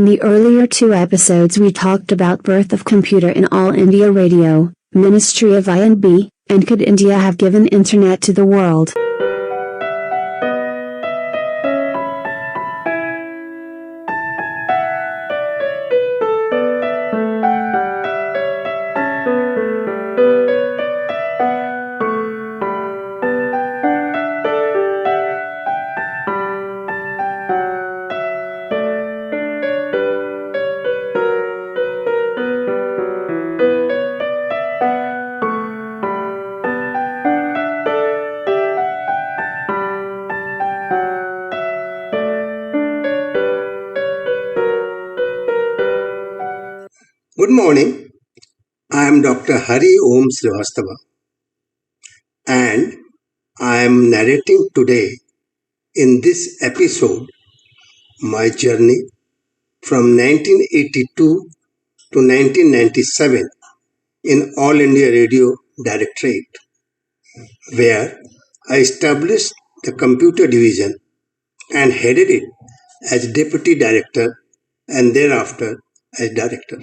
In the earlier two episodes we talked about birth of computer in All India Radio, Ministry of I&B, and could India have given internet to the world? Good morning. I am Dr. Hari Om Srivastava, and I am narrating today in this episode my journey from 1982 to 1997 in All India Radio Directorate, where I established the computer division and headed it as deputy director and thereafter as director.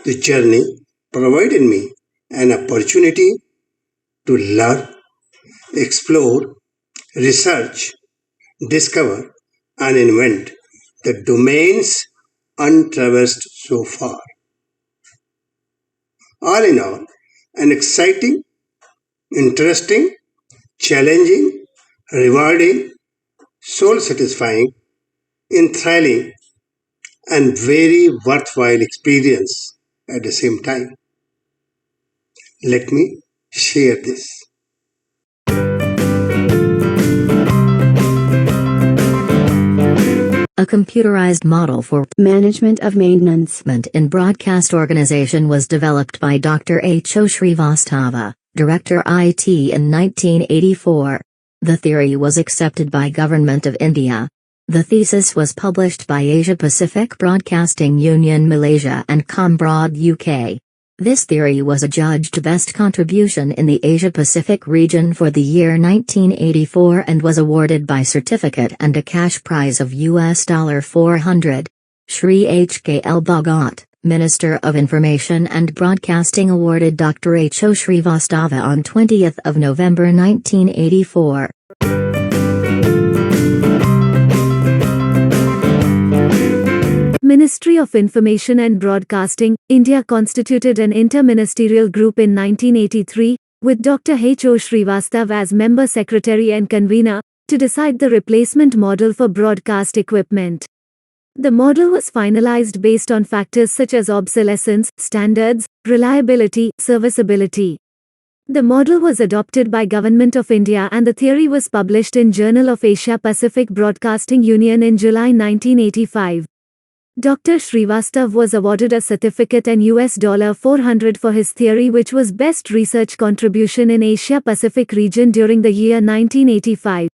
The journey provided me an opportunity to learn, explore, research, discover, and invent the domains untraversed so far. All in all, an exciting, interesting, challenging, rewarding, soul-satisfying, enthralling, and very worthwhile experience at the same time. Let me share this. A computerized model for management of maintenance in broadcast organization was developed by Dr. H. O. Srivastava, Director IT in 1984. The theory was accepted by Government of India. The thesis was published by Asia Pacific Broadcasting Union Malaysia and Combrod UK. This theory was adjudged best contribution in the Asia Pacific region for the year 1984 and was awarded by certificate and a cash prize of $400. Shri H. Dhagat, Minister of Information and Broadcasting, awarded Dr. H. O. Srivastava on 20th of November 1984. Ministry of Information and Broadcasting, India constituted an interministerial group in 1983, with Dr. H. O. Srivastava as member secretary and convener, to decide the replacement model for broadcast equipment. The model was finalized based on factors such as obsolescence, standards, reliability, serviceability. The model was adopted by Government of India and the theory was published in Journal of Asia Pacific Broadcasting Union in July 1985. Dr. Srivastava was awarded a certificate and $400 for his theory, which was best research contribution in Asia Pacific region during the year 1985.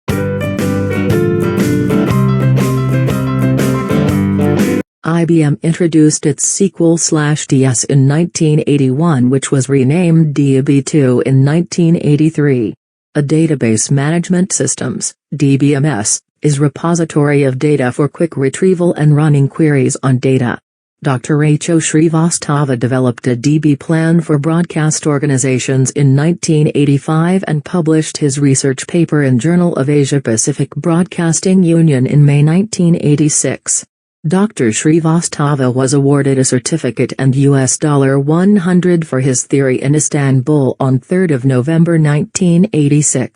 IBM introduced its sequel/DS in 1981, which was renamed DB2 in 1983. A database management systems, DBMS, is repository of data for quick retrieval and running queries on data. Dr. H. O. Srivastava developed a DB plan for broadcast organizations in 1985 and published his research paper in Journal of Asia Pacific Broadcasting Union in May 1986. Dr. Srivastava was awarded a certificate and $100 for his theory in Istanbul on 3 November 1986.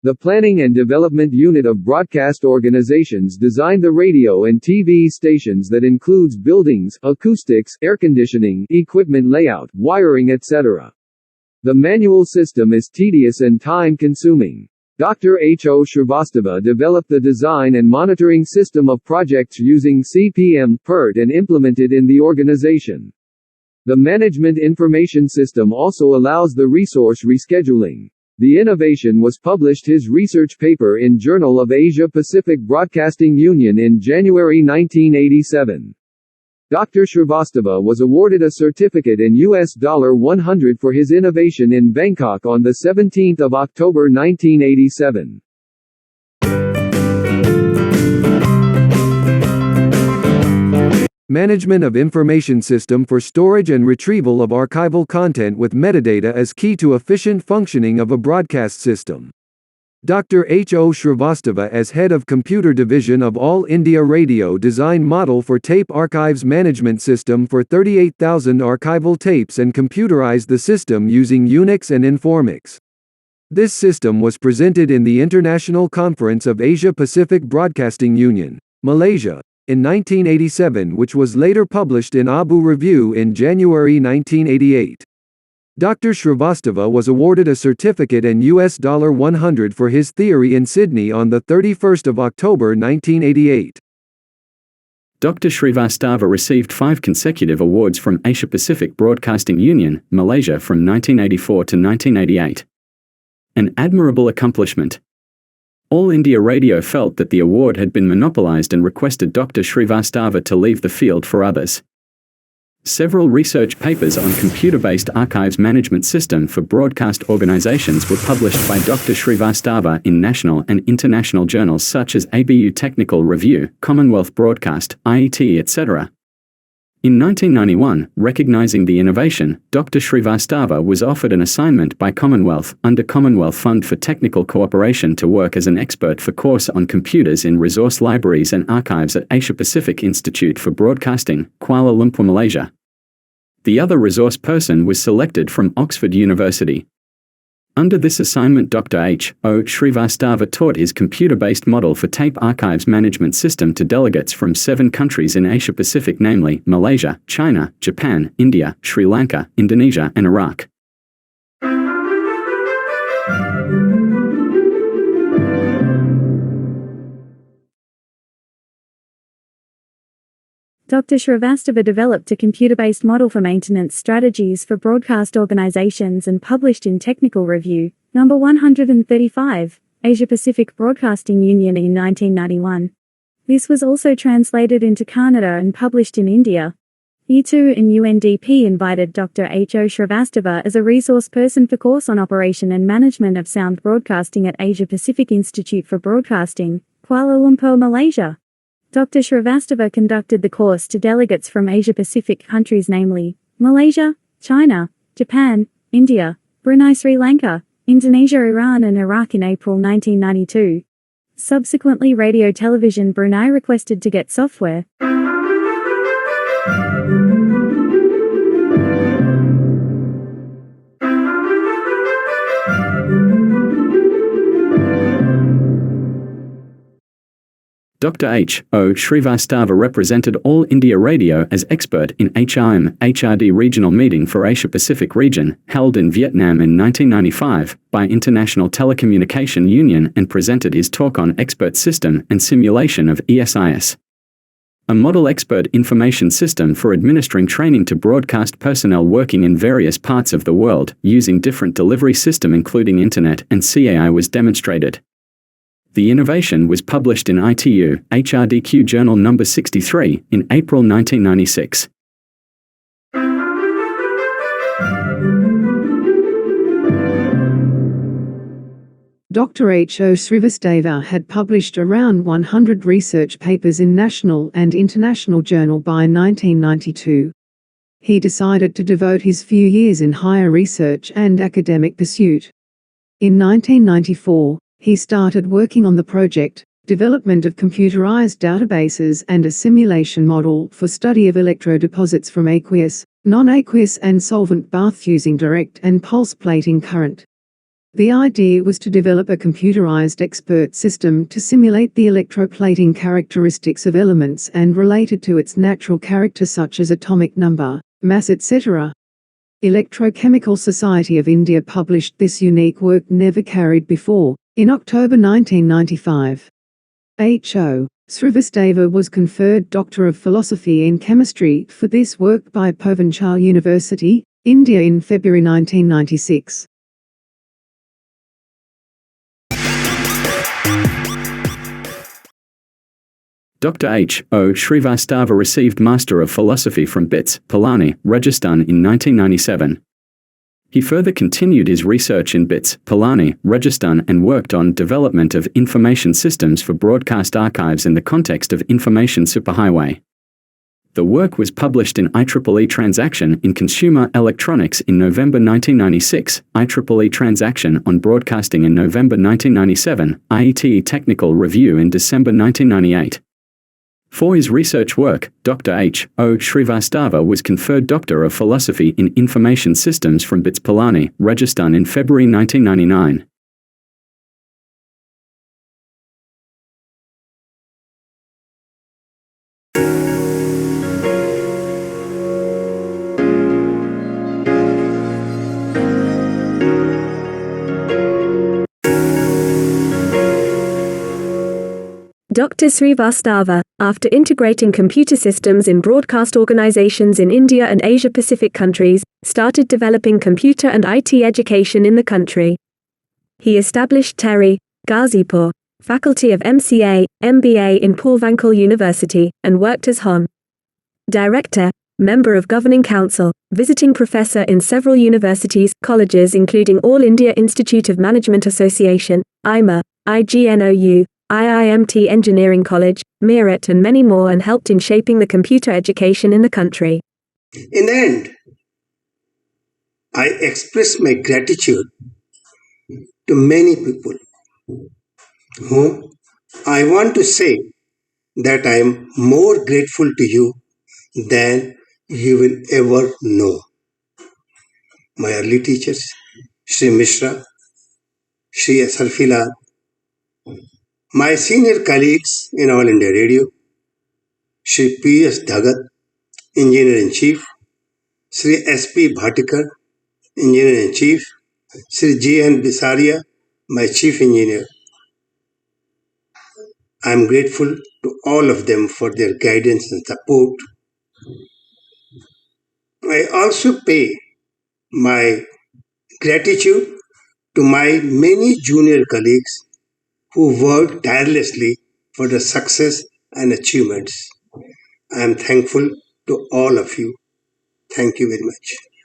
The Planning and Development Unit of Broadcast Organizations designed the radio and TV stations that includes buildings, acoustics, air conditioning, equipment layout, wiring, etc. The manual system is tedious and time-consuming. Dr. H. O. Srivastava developed the design and monitoring system of projects using CPM, PERT and implemented in the organization. The Management Information System also allows the resource rescheduling. The innovation was published his research paper in Journal of Asia Pacific Broadcasting Union in January 1987. Dr. Srivastava was awarded a certificate in $100 for his innovation in Bangkok on 17 October 1987. Management of information system for storage and retrieval of archival content with metadata is key to efficient functioning of a broadcast system. Dr. H. O. Srivastava as head of computer division of All India Radio designed model for tape archives management system for 38,000 archival tapes and computerized the system using Unix and Informix. This system was presented in the International Conference of Asia Pacific Broadcasting Union, Malaysia, in 1987, which was later published in Abu Review in January 1988. Dr. Srivastava was awarded a certificate and $100 for his theory in Sydney on 31 October 1988. Dr. Srivastava received 5 consecutive awards from Asia Pacific Broadcasting Union, Malaysia from 1984 to 1988. An admirable accomplishment. All India Radio felt that the award had been monopolized and requested Dr. Srivastava to leave the field for others. Several research papers on computer-based archives management system for broadcast organizations were published by Dr. Srivastava in national and international journals such as ABU Technical Review, Commonwealth Broadcast, IET, etc. In 1991, recognizing the innovation, Dr. Srivastava was offered an assignment by Commonwealth under Commonwealth Fund for Technical Cooperation to work as an expert for course on computers in resource libraries and archives at Asia Pacific Institute for Broadcasting, Kuala Lumpur, Malaysia. The other resource person was selected from Oxford University. Under this assignment, Dr. H. O. Srivastava taught his computer-based model for tape archives management system to delegates from 7 countries in Asia Pacific, namely Malaysia, China, Japan, India, Sri Lanka, Indonesia, and Iraq. Dr. Srivastava developed a computer-based model for maintenance strategies for broadcast organizations and published in Technical Review, number 135, Asia Pacific Broadcasting Union in 1991. This was also translated into Kannada and published in India. E2 and UNDP invited Dr. H. O. Srivastava as a resource person for course on operation and management of sound broadcasting at Asia Pacific Institute for Broadcasting, Kuala Lumpur, Malaysia. Dr. Srivastava conducted the course to delegates from Asia-Pacific countries namely, Malaysia, China, Japan, India, Brunei, Sri Lanka, Indonesia, Iran and Iraq in April 1992. Subsequently, Radio Television Brunei requested to get software. Dr. H. O. Srivastava represented All India Radio as expert in HRD regional meeting for Asia Pacific region, held in Vietnam in 1995, by International Telecommunication Union and presented his talk on expert system and simulation of ESIS. A model expert information system for administering training to broadcast personnel working in various parts of the world, using different delivery system including Internet and CAI was demonstrated. The innovation was published in ITU, HRDQ Journal No. 63, in April 1996. Dr. H. O. Srivastava had published around 100 research papers in national and international journal by 1992. He decided to devote his few years in higher research and academic pursuit. In 1994, he started working on the project, development of computerized databases and a simulation model for study of electrodeposits from aqueous, non-aqueous and solvent bath using direct and pulse plating current. The idea was to develop a computerized expert system to simulate the electroplating characteristics of elements and related to its natural character such as atomic number, mass etc. Electrochemical Society of India published this unique work never carried before, in October 1995. H. O. Srivastava was conferred Doctor of Philosophy in Chemistry for this work by Purvanchal University, India in February 1996. Dr. H. O. Srivastava received Master of Philosophy from BITS, Pilani, Rajasthan in 1997. He further continued his research in BITS, Pilani, Rajasthan and worked on development of information systems for broadcast archives in the context of information superhighway. The work was published in IEEE Transaction in Consumer Electronics in November 1996, IEEE Transaction on Broadcasting in November 1997, IETE Technical Review in December 1998. For his research work, Dr. H. O. Srivastava was conferred Doctor of Philosophy in Information Systems from BITS Pilani, Rajasthan in February 1999. Dr. Srivastava, after integrating computer systems in broadcast organizations in India and Asia-Pacific countries, started developing computer and IT education in the country. He established TERI, Ghazipur, Faculty of MCA, MBA in Purvanchal University, and worked as HON. Director, Member of Governing Council, Visiting Professor in several universities, colleges including All India Institute of Management Association, IMA, IGNOU, IIMT Engineering College, Meerut and many more, and helped in shaping the computer education in the country. In the end, I express my gratitude to many people whom I want to say that I am more grateful to you than you will ever know. My early teachers, Shri Mishra, Shri Asharfi, my senior colleagues in All India Radio, Shri P. Dhagat, Engineer-in-Chief, Shri S. P. Bhatikar, Engineer-in-Chief, Shri J and Bisaria, my Chief Engineer. I am grateful to all of them for their guidance and support. I also pay my gratitude to my many junior colleagues who worked tirelessly for the success and achievements. I am thankful to all of you. Thank you very much.